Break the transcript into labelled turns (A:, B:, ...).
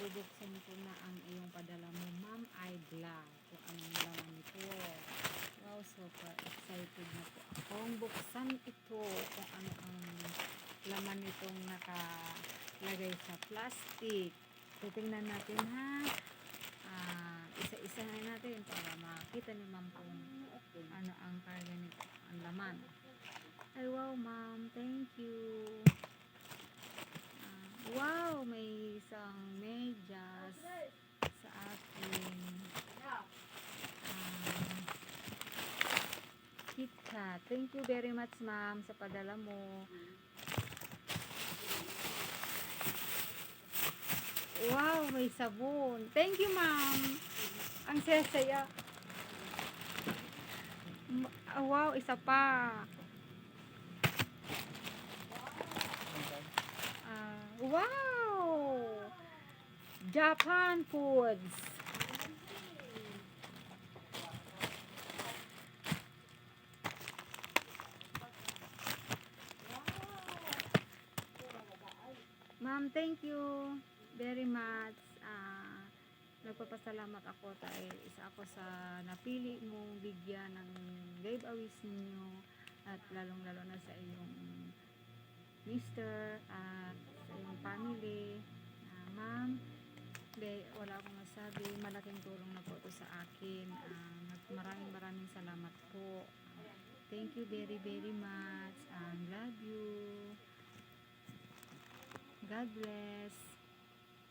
A: bubuksan ko na ang iyong padala mo, Ma'am Aigla. Kung anong laman nito. Wow, super excited na po akong buksan ito. Kung ano ang laman nitong nakalagay sa plastic. Titingnan natin ha. Isa-isa na natin para makita ni Ma'am kung ano ang karga nito, ang laman. Ay, wow, Ma'am. Thank you. Wow, may isang medyas sa akin. KitKat. Thank you very much, Ma'am, sa padala mo. Wow, may sabon. Thank you, Ma'am. Ang saya-saya. Wow, isa pa. Wow! Japan Foods. Ma'am, thank you very much. Nagpapasalamat ako dahil isa ako sa napili mong bigyan ng giveaways ninyo at lalong-lalo na sa iyong mister at sa iyong family. Ma'am, wala akong masabi. Malaking tulong na po ito sa akin. Maraming salamat po. Thank you very much. Love you. God bless.